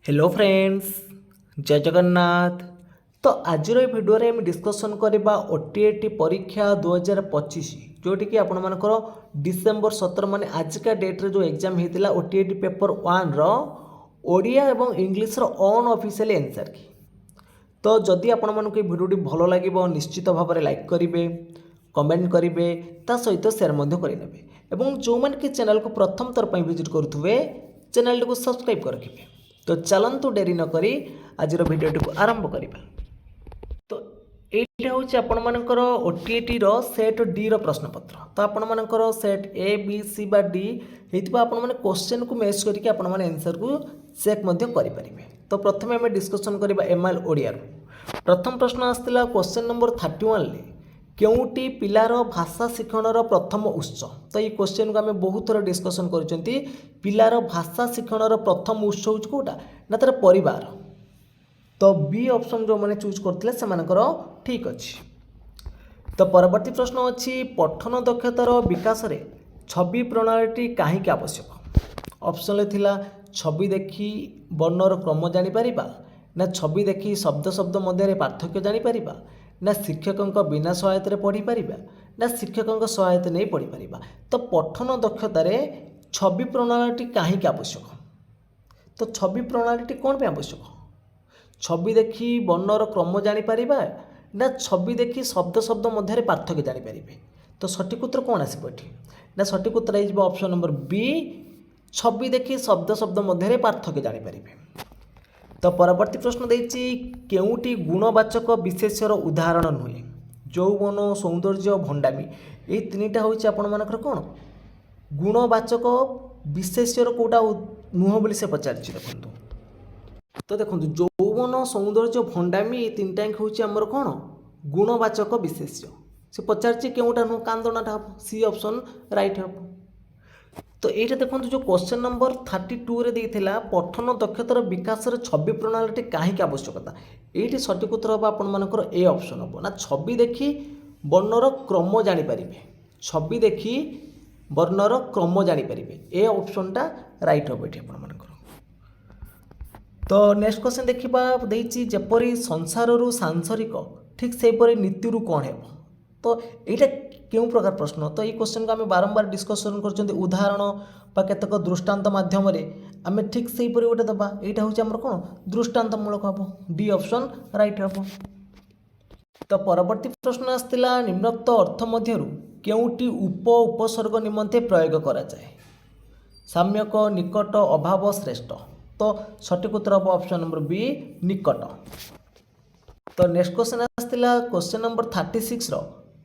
Hello friends, जय जगन्नाथ। तो आज भिडियो आम डिस्कसन करवा ओटीएटी परीक्षा 2025 जोटि कि आपण मानकर डिसेम्बर 17 माने आजिका डेट्रे जो एग्जाम होता ओटीएटी पेपर 1 ओडिया एवं इंग्लिश ऑन ऑफिशियल आंसर की। तो जदि आपण मानक भिडियोटी भल लगे निश्चित भाव में लाइक करेंगे, कमेंट करेंगे, ता सहित शेयर करेंगे एवं जो मैंने कि चैनल को प्रथम थर पर विजिट करुवे चैनल को सब्सक्राइब कर रखिए। तो चलतु डेरी नक आज भिडियोटी को आरंभ करवा। तो ये हूँ आपण मानकर ओटीएटी सेट डी प्रश्न पत्र। तो आपण मानकर सेट ए बी सी बा डी होता आपण मैंने क्वेश्चन को मैच करके आपण मैंने आंसर को चेक करें। तो प्रथम आम डिस्कसन करवा एमआईएल ओडिया। प्रथम प्रश्न आसाला क्वेश्चन नंबर 31 केउटी पिलार भाषा शिक्षणर प्रथम उत्स। तो ये क्वेश्चन को आम बहुत थर डिस्कसन कर पिलार भाषा शिक्षणर प्रथम उत्स हूँ कौटा ना तार परिवार। तो बी ऑप्शन जो मैंने चूज करते से ठीक अच्छे। तो परवर्ती प्रश्न अच्छी पठन दक्षतार विकास रे छवि प्रणाली कहीं आवश्यक। ऑप्शन थिला छवि देखी वर्णर क्रम जानीपर ना छवि देखी शब्द शब्द मध्य पार्थक्य जानीपर ना शिक्षकों बिना सहायता पढ़ी पार ना शिक्षकों सहायता नहीं पढ़ी पार। तो पठन दक्षतार छवि प्रणाली कहीं आवश्यक। तो छवि प्रणाली कौन पे आवश्यक? छवि देखी वर्णर क्रम जानीपर ना छवि देखी शब्द शब्द मध्य पार्थक्य जानीपर। तो सठिक उत्तर कौन आसो ना सठिक उत्तर हो ऑप्शन नंबर बी छवि देखी शब्द शब्द मध्य पार्थक्य जानीपर। तो परवर्ती प्रश्न देती केउटी गुणवाचक विशेष्यर उदाहरण नुहे यौवन सौंदर्य भंडामी ये तीनटा हूँ आपण मानकर कौन गुणवाचक विशेष्यर कौटा नुह बोली से पचार देखो। तो देखो यौवन सौंदर्य भंडामी ये तीनटा हूँ आमर कौन गुणवाचक विशेष्य से पचार केउटा नुह कांदनाटा हम सी ऑप्शन राइट हम। तो ये देखो जो क्वेश्चन नंबर 32 रे देइथिला पठन दक्षतार विकास छवि प्रणाली कहीं आवश्यकता ये सठिक उत्तर हम आपण मानकर ए ऑप्शन हम ना छवि देखी वर्णर क्रम जानीपर छवि देखी वर्णर क्रम जानीपर ए ऑप्शनटा राइट हम ये आपण मानकर। तो नेक्स्ट क्वेश्चन देखा देइछि जेपरी संसार सांसारिक ठीक सेपरी नीति कौन है। तो ये क्यों प्रकार प्रश्न। तो ये क्वेश्चन को आम बारंबार डिस्कसन कर उदाहरण बा केतक दृष्टांत माध्यम आम ठीक से गोटे दबा यहाँ हूँ आम कौन दृष्टांतमूलक हम डी ऑप्शन राइट हम। तो परवर्ती प्रश्न आसाला निम्नोक्त अर्थ मध्य केउटी उप उपसर्ग निमंते प्रयोग करा जाए साम्यक निकट अभाव श्रेष्ठ। तो सठिक उत्तर हम ऑप्शन नंबर बी निकट। तो नेक्स्ट क्वेश्चन आसाला क्वेश्चन नंबर 36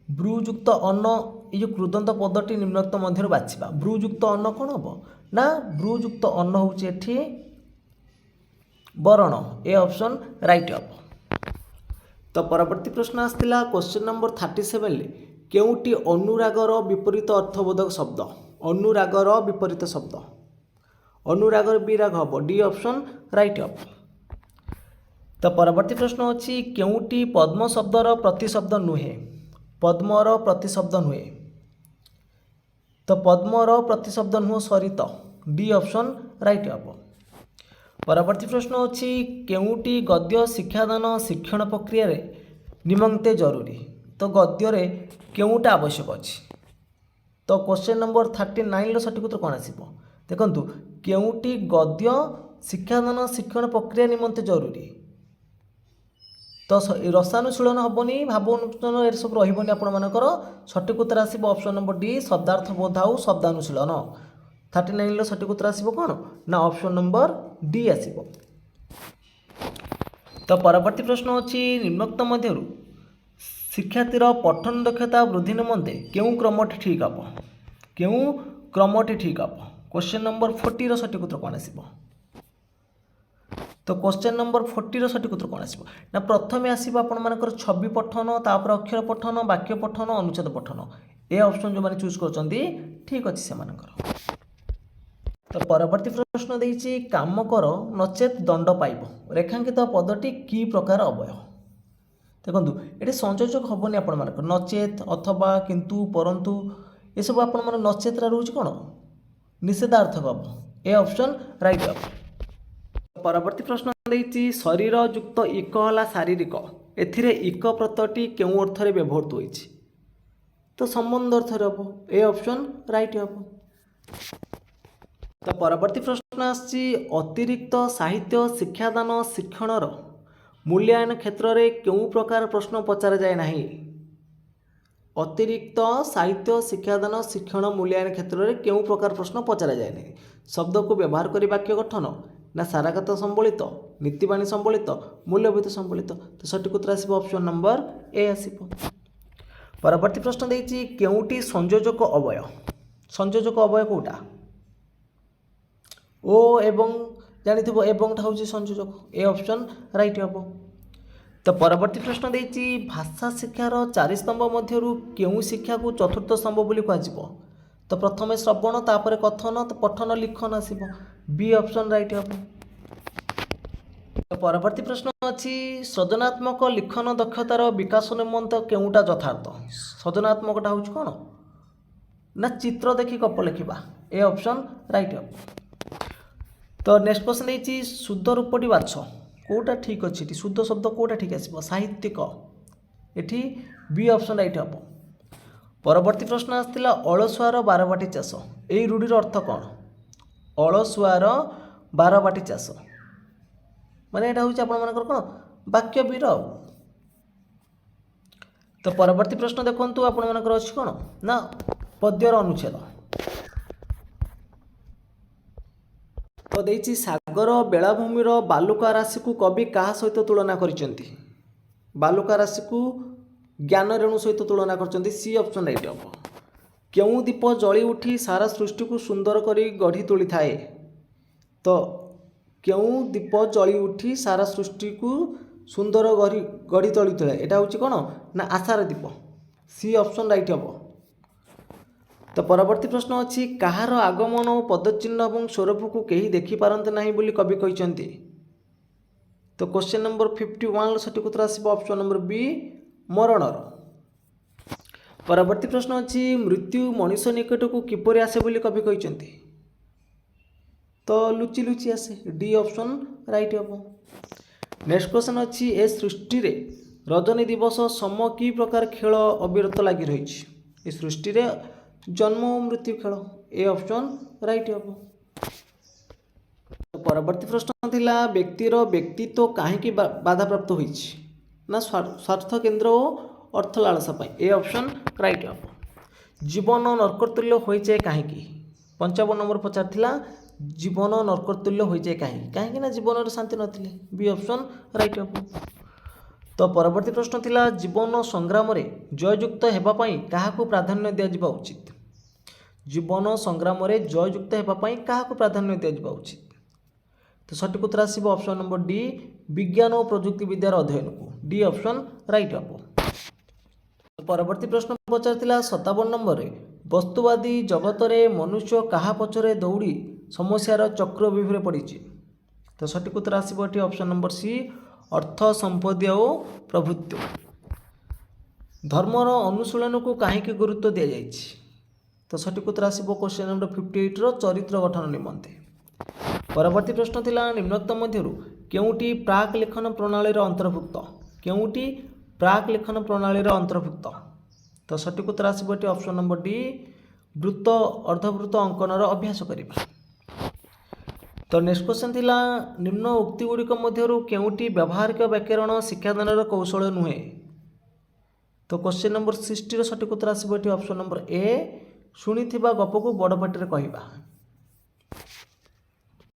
ब्रूयुक्त अन्न ये कृदंत पदटी निम्नोक्त मध्य बाछा ब्रूयुक्त अन्न कौन हम ना ब्रूयुक्त अन्न हूँ वरण ए ऑप्शन राइट हम। तो परवर्ती प्रश्न आसाला क्वेश्चन नंबर 37 केउटी अनुरागर विपरीत अर्थबोधक शब्द अनुरागर विपरीत शब्द अनुरागर विराग हम डी ऑप्शन राइट हम। तो परवर्ती प्रश्न अच्छी केउटी पद्म शब्दर प्रतिशब्द नुहे पद्मर प्रतिशब्द नुहे। तो पद्मर प्रतिशब्द नुह सरित डी ऑप्शन राइट हम। परवर्ती प्रश्न अच्छी केउटी गद्य शिक्षादान शिक्षण प्रक्रिया निमंते जरूरी। तो गद्य केउटा आवश्यक अच्छी। तो क्वेश्चन नंबर 39 सठिक उत्तर कौन आसो देखु केउटी गद्य शिक्षादान शिक्षण प्रक्रिया निमंते जरूरी। तो रसानुशीलन हेनी भावानुशीलन ये सब रही आपर सठिक उत्तर आसो ऑप्शन नंबर डी शब्दार्थ बोध आउ शब्दानुशीलन 39 सठिक उत्तर आसो कौन ना ऑप्शन नंबर डी आसो। तो परवर्ती प्रश्न अच्छी निम्नोक्त मध्य शिक्षार्थीर पठन दक्षता वृद्धि निमंते क्यों क्रमटी ठीक हम क्यों क्रमटी ठीक हम। क्वेश्चन नंबर 40 सठिक उत्तर कौन आसो। तो क्वेश्चन नंबर 40 सठिक उत्तर कौन आसो ना प्रथम आसो आपर छवि पठन तापर अक्षर पठन वाक्य पठन अनुच्छेद पठन ए ऑप्शन जो मैंने चूज कर ठीक अच्छे से। तो परवर्ती प्रश्न देती काम कर नचेत दंड पाइब रेखांकित पदटी की प्रकार अवय। देखो ये संयोजक हेनी आपण नचेत अथवा किंतु परंतु ये सब आप नचेत रोच कौन निषेधार्थक हम ए ऑप्शन राइट हम। परवर्ती प्रश्न देइछि शरीर युक्त इक हला शारीरिक एथिरे इक प्रत्ययटी केउ अर्थरे व्यवहृत होइछि तो संबंध अर्थरे हबो ए ऑप्शन राइट हबो। तो परवर्ती प्रश्न आछि अतिरिक्त साहित्य शिक्षादान शिक्षणर मूल्यांकन क्षेत्र में केउ प्रकार प्रश्न पचार जाए नाही। अतिरिक्त साहित्य शिक्षादान शिक्षण मूल्यांकन क्षेत्र में केउ प्रकार प्रश्न पचार जाए नहीं। शब्द को व्यवहार कर वाक्य गठन ना सारागत संबलित नीतिबाणी संबलित मूल्यभूत संबलित तो सठिक उत्तर आसब ऑप्शन नंबर ए आसब। परवर्ती प्रश्न देइछि केउटी संयोजक अवय संयोजक अवय कोटा ओ एवं जानिथिबो एवं टा होछि संयोजक ए ऑप्शन राइट हबो। तो परवर्ती प्रश्न देइछि भाषा शिक्षार 4 स्तंभ मध्यरु केउ शिक्षा को चतुर्थ स्तंभ बोली कहजिबो तो प्रथमे श्रवण तापर कथन तो पठन लिखन आसीबो बी ऑप्शन राइट हबो। तो परवर्ती प्रश्न अछि सृजनात्मक लिखन दक्षतार विकास निमंत केउटा यथार्थ सृजनात्मकटा होछि कोन ना चित्र देखि गप लिखिबा ए ऑप्शन राइट हबो। तो नेक्स्ट क्वेश्चन देइछि शुद्ध रूपटी बाछ कोटा ठीक अछि शुद्ध शब्द कोटा ठीक आसीबो साहित्यिक एठी बी ऑप्शन राइट हबो। परवर्ती प्रश्न आसला अलसुआर बारबाटी चाष एई रूढ़ीर अर्थ कौन अलसुआर बारबाटी चाष माने एटा होछि आपण मानकर कोन वाक्य वीर। तो परवर्ती प्रश्न देखंतु आपण मानकर अछि कोन ना पद्यर अनुच्छेद तो देइछि सागर बेलाभूमिर बालुका राशि को कवि कहा सहित तुलना करिसेंती बालुका राशि को ज्ञान रेणु सहित तुलना करचंती सी ऑप्शन राइट हबो। केउ दीप जଳି उठी सारा सृष्टि को सुंदर करी गढ़ी तोली थाए तो केउ दीप जଳି उठी सारा सृष्टि को सुंदर गढ़ी तोली थाए एटा होछि कोन ना आशार दीप सी ऑप्शन राइट हबो। तो परवर्ती प्रश्न अछि कहार आगमन और पदचिह्न और स्वरूप को केही देखि पारंते नाही बोली कवि कहिसेंती तो क्वेश्चन नंबर 51 सठिक उत्तर आसीब ऑप्शन नंबर बी मरणर। परवर्ती प्रश्न अछि मृत्यु मनुष्य निकट को किपरि आसे बोली कवि कहिसेंती तो लुचि लुचि आसे डी ऑप्शन राइट हबो। नेक्स्ट क्वेश्चन अछि ए सृष्टि रे रजनी दिवस सम की प्रकार खेल अविरत लागि रहिछि ए सृष्टि रे जन्म और मृत्यु खेल ए ऑप्शन राइट हबो। परवर्ती प्रश्न थिला व्यक्तिर व्यक्तित्व काहेकि बाधा प्राप्त होइछि ना स्वार्थ केन्द्र और अर्थ लालसा पाई ए ऑप्शन राइट हबो। जीवन नरकतुल्य होई जाए काहेकि 55 नंबर पचार थिला जीवन नरकतुल्य होई जाए काहेकि ना जीवन रे शांति नथिले बी ऑप्शन राइट हबो। तो परवर्ती प्रश्न थिला जीवन संग्राम रे जययुक्त हेबा पई काहाकू प्राधान्य दिया जिबा उचित जीवन संग्राम रे जययुक्त हेबा पई काहाकू प्राधान्य दिया जिबा उचित तो सठिक उत्तर आसीब ऑप्शन नंबर डी विज्ञान और प्रजुक्ति विद्यार अध्ययन को डी ऑप्शन राइट हबो। परवर्ती प्रश्न पचारथिला 57 नंबर रे वस्तुवादी जगत रे मनुष्य काहा पछरे दौड़ी समस्यार चक्रव्यूह पड़िछि तो सठिक उत्तर आसीब एठी ऑप्शन नंबर सी अर्थ संपत्ति और प्रभुत्व। धर्मर अनुशीलन को काहेकि गुरुत्व दिया जाइछि तो सठिक उत्तर आसीब क्वेश्चन नंबर 58 रो चरित्र गठन निमंते। परवर्ती प्रश्न थिला निम्नोक्त मध्यरु केउटी प्राक लेखन प्रणाली रो अंतर्भुक्त केउटी प्राक लेखन प्रणाली रो अंतर्भुक्त तो सठिक उत्तर आसीब एठी ऑप्शन नंबर डी वृत्त अर्धवृत्त अंकन रो अभ्यास करिबा। तो नेक्स्ट क्वेश्चन थिला निम्न उक्ति गुड़िक मध्यरु केउटी व्यावहारिक व्याकरण शिक्षादान रो कौशल नुहे तो क्वेश्चन नंबर 60 रो सठिक उत्तर आसीब एठी ऑप्शन नंबर ए शुणिथिबा गप को बड़ पाटी रे कहिबा।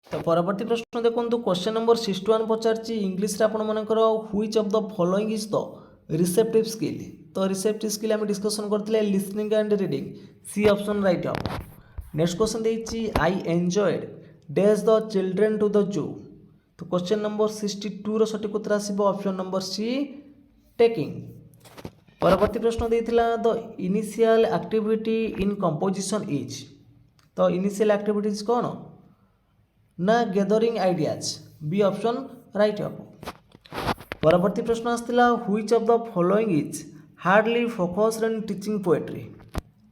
तो परवर्ती प्रश्न देखंतु क्वेश्चन नंबर 61 पचारछि इंग्लिश रे आपण मानकर which of the following is the receptive skill तो रिसेप्टिव स्किल हम डिस्कशन करथिले listening and reading C option right हबो। नेक्स्ट क्वेश्चन देछि I enjoyed dash the children to the zoo तो क्वेश्चन नंबर 62 रो सठिक उत्तर आसीबो ऑप्शन नंबर सी टेकिंग। परवर्ती प्रश्न देइथिला the initial activity in composition is तो इनिशियल एक्टिविटीज कोन ना gathering ideas B option right हबो। परवर्ती प्रश्न आसला which of the following is hardly focused in teaching poetry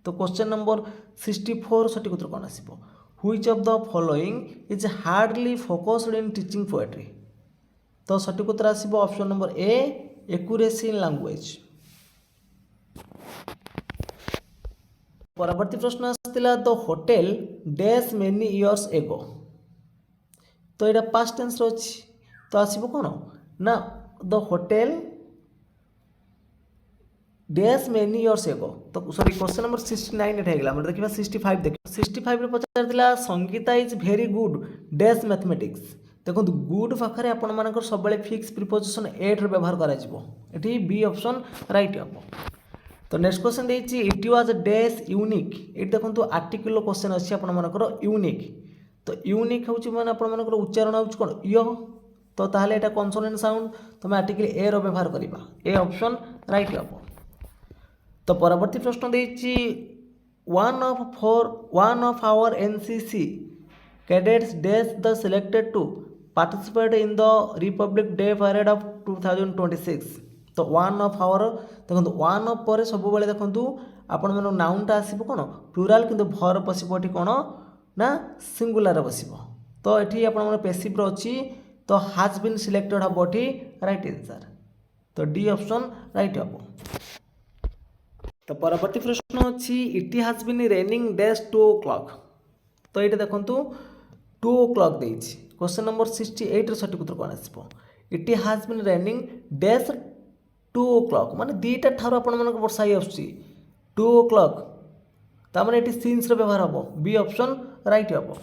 तो क्वेश्चन नंबर 64 सठिक उत्तर कोन आसीबो which of the following is hardly focused in teaching poetry. तो सठिक उत्तर आसिबो option number A accuracy in language. परवर्ती प्रश्न आसला the hotel dash many years ago. तो यहाँ पास्ट टेंस अच्छी तो आसब कौन ना the hotel dash many years ago. तो सॉरी क्वेश्चन नंबर 69 एटा हेगला हम देखिबा 65 देखिबा 65 रे पचार दिला Sangeeta is very good dash mathematics. देखो गुड पाखे आपण मानकर सब बेले फिक्स प्रिपोजिशन एट रे व्यवहार करा जिवो एठी बी ऑप्शन राइट हबो। तो नेक्स्ट क्वेश्चन देछि इट वाज डैश यूनिक। ये देखो आर्टिकल क्वेश्चन अच्छी आपर यूनिक। तो यूनिक हूँ मैंने आपर उच्चारण हो कौन य। तो ताहले एटा कन्सोनेंट साउंड तुम आर्टिकल ए रो व्यवहार करबा ए ऑप्शन राइट हबो। तो परवर्ती प्रश्न देछि one of our NCC cadets dash the selected to participate in the Republic Day parade of 2026। तो वन ऑफ आवर देखो वन ऑफ पर सब बेले देखो आपण मन नाउनटा आसब कौन प्लूराल किंतु भर बसब ये कौन ना सिंगुलर बसब। तो ये आप पेसिव अच्छी तो हाज बीन सिलेक्टेड हम ये राइट आंसर। तो डी ऑप्शन राइट हम। तो परवर्ती प्रश्न अच्छी it has been raining dash 2 o'clock। तो ये देखो 2 o'clock देछि क्वेश्चन नंबर 68 सठिक उत्तर कौन आसब it has been raining dash 2 o'clock माने दीटा ठार आपण मन वर्षा ही आसुची 2 o'clock तामाने एटी सीन्स रे व्यवहार हबो बी ऑप्शन राइट हबो।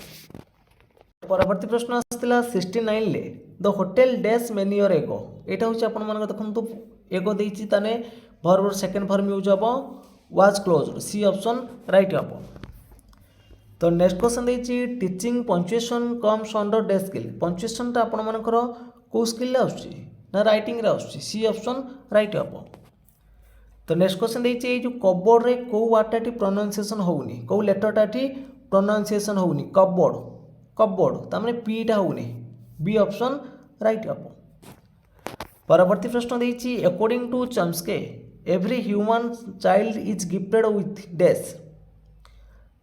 परवर्ती प्रश्न आस्तिला 69 ले the hotel dash many year ago. एटा होची आपण मन देखंतु एगो देइची ताने वर्ब सेकंड फॉर्म यूज हबो was closed C option right हबो। तो नेक्स्ट क्वेश्चन देइची teaching punctuation comes under dash skill. Punctuation ता आपण मनकर को स्किल ले आसुची ना राइटिंग रे आसुची सी ऑप्शन राइट हबो। तो नेक्स्ट क्वेश्चन देइछि ए जो कबोर्ड रे को वाटाटी प्रोनाउंसिएशन होउनी को लेटरटाटी प्रोनाउंसिएशन होउनी कबोर्ड कबोर्ड ता माने पी टा होउनी बी ऑप्शन राइट हबो। परवर्ती प्रश्न देइछि according to Chomsky every human child is gifted with dash.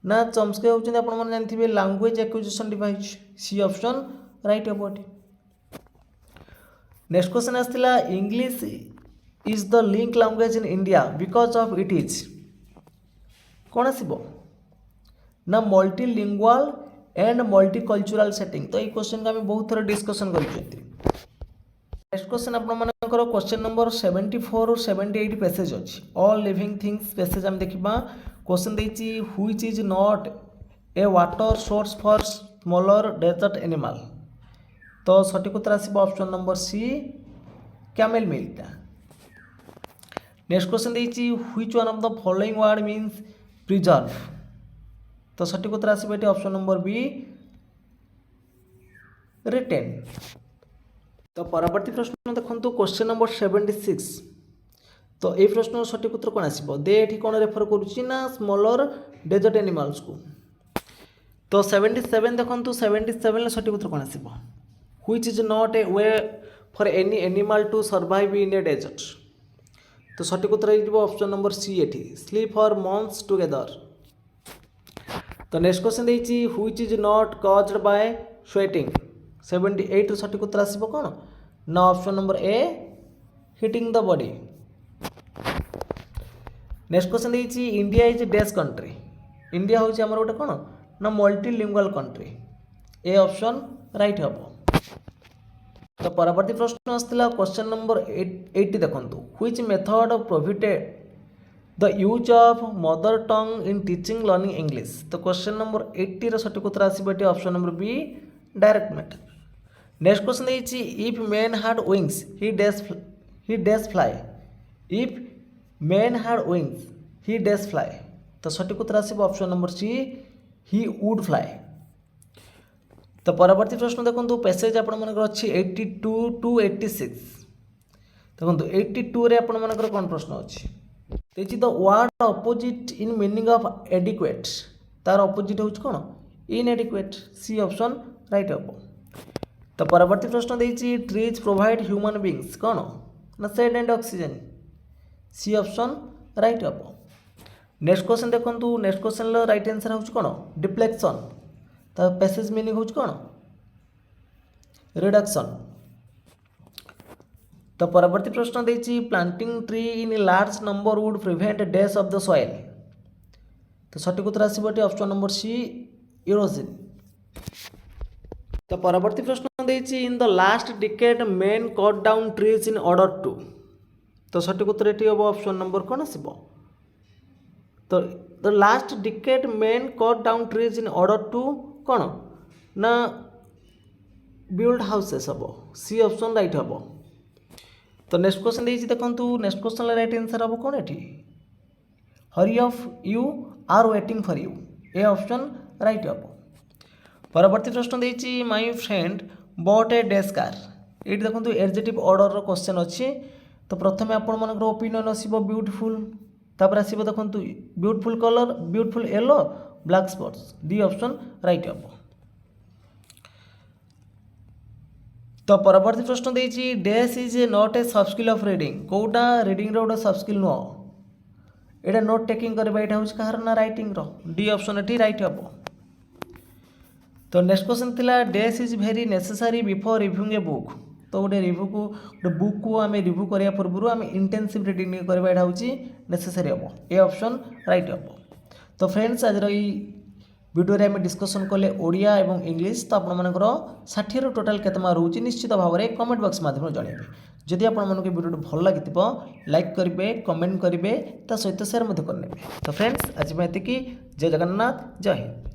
ना चम्स्की होउछन आपण मन जानथिबे language acquisition device C option right हबो। नेक्स्ट क्वेश्चन आस्तिला English is the link language in India because of it is कौन आसब ना मल्टीलिंगुअल एंड मल्टीकल्चरल सेटिंग। तो ये क्वेश्चन को आम बहुत थोड़ा डिस्कसन कर। नेक्स्ट क्वेश्चन आपंकर क्वेश्चन नंबर 74 और 78 पैसेज अच्छी ऑल लिविंग थिंग्स पैसेज आम देखा क्वेश्चन देछि which is not a water source for smaller desert animal. तो सठिक उत्तर आसब ऑप्शन नंबर सी कैमेल मिल्कटा। नेक्स्ट क्वेश्चन देछि which one of the following word means preserve. तो सठिक उत्तर आसब ये ऑप्शन नंबर बी रिटेन। तो परवर्ती प्रश्न देखो क्वेश्चन नंबर 76। तो ये प्रश्न सठिक उत्तर कौन आसब दे ये कौन रेफर करुच्ची ना स्मॉलर डेजर्ट एनिमल्स को। तो 77 देखो 77 सठिक उत्तर कौन आसब which is not a way for any animal to survive in a desert. तो सठिक उत्तर हो ऑप्शन नंबर सी एठी स्लीप फॉर मंथ्स टुगेदर। तो नेक्स्ट क्वेश्चन देछि which is not caused by sweating 78 रो सठिक उत्तर आसीबो कोन ना option number A heating the body. Next question देछि India is dash country. India होछि हमर गोटे कोन ना multilingual country A option right हबो। तो परवर्ती प्रश्न आसला क्वेश्चन नंबर 80 देखंतु which method prohibited the use of mother tongue in teaching learning English. तो क्वेश्चन नंबर 80 रो सठिक उत्तर आसीबो एटी option number B direct method. Next question देछि if man had wings he dash fly. If man had wings he dash fly. तो सठिक उत्तर आसीबो option number C he would fly. तो परवर्ती प्रश्न देखो पैसेज आपर अच्छी 82 to 86। देखो 82 रे आपण मानकर कौन प्रश्न अच्छी देखिए the word opposite in meaning of adequate तार अपोजिट हूँ कौन इनएडिक्वेट सी ऑप्शन राइट हम। तो परवर्ती प्रश्न देछि ट्रीज प्रोवाइड ह्यूमन बीइंग्स कौन ना shade and oxygen C option right हम। नेक्स्ट क्वेश्चन देखो नेक्स्ट क्वेश्चन राइट आंसर हूँ कौन डिफ्लेक्शन तो पैसेज मीनिंग हूँ कौन रिडक्शन। तो परवर्ती प्रश्न देछि planting tree in large number would prevent death of the soil. तो सठिक उत्तर आसब ऑप्शन नंबर सी इरोजन। तो परवर्ती प्रश्न देछि in the last decade men cut down trees in order to. तो सठिक उत्तर ये हम ऑप्शन नंबर कौन आसब तो the last decade men cut down trees in order to कौन ना बिल्ड हाउसेस हम सी ऑप्शन राइट हम। तो नेक्स्ट क्वेश्चन देखिए देखो नेक्स्ट क्वेश्चन राइट आंसर हम कौन ये हरी of you are waiting for you A option right हम। परवर्ती प्रश्न देछि my friend bought a dash car. ये देखो एडजेक्टिव ऑर्डर क्वेश्चन अच्छी। तो प्रथम आपण मन ओपिनियन आसब ब्यूटीफुल तापर आसब देखो beautiful colour beautiful yellow black spots D option right हम। तो परवर्ती प्रश्न देछि dash is a not a sub skill of reading कौटा रीडिंग रोड सब स्किल नुह एटा नोट टेकिंग करबा एटा होछ कहार ना राइटिंग रो डी ऑप्शन एटी राइट हम। तो नेक्स्ट क्वेश्चन थिला dash is very necessary before reviewing a book. तो गोटे रिव्यू को गोटे बुक को आम रिव्यू करने पूर्व आम इंटेंसिव रीडिंग करवा यहाँ हूँ नेसेसरी हम ए ऑप्शन राइट हम। तो फ्रेंड्स आज वीडियो आम डिस्कसन कले ओडिया एवं इंग्लिश। तो आपर 60 रू टोटाल केते मार्क रोचे निश्चित भाव में कमेंट बॉक्स माध्यम जनइबे। जदि आपको वीडियो भल लगी लाइक करेंगे कमेंट करेंगे ता सहित सेयार करने। तो फ्रेंड्स आज मैं एतिकी जय जगन्नाथ जय हिंद।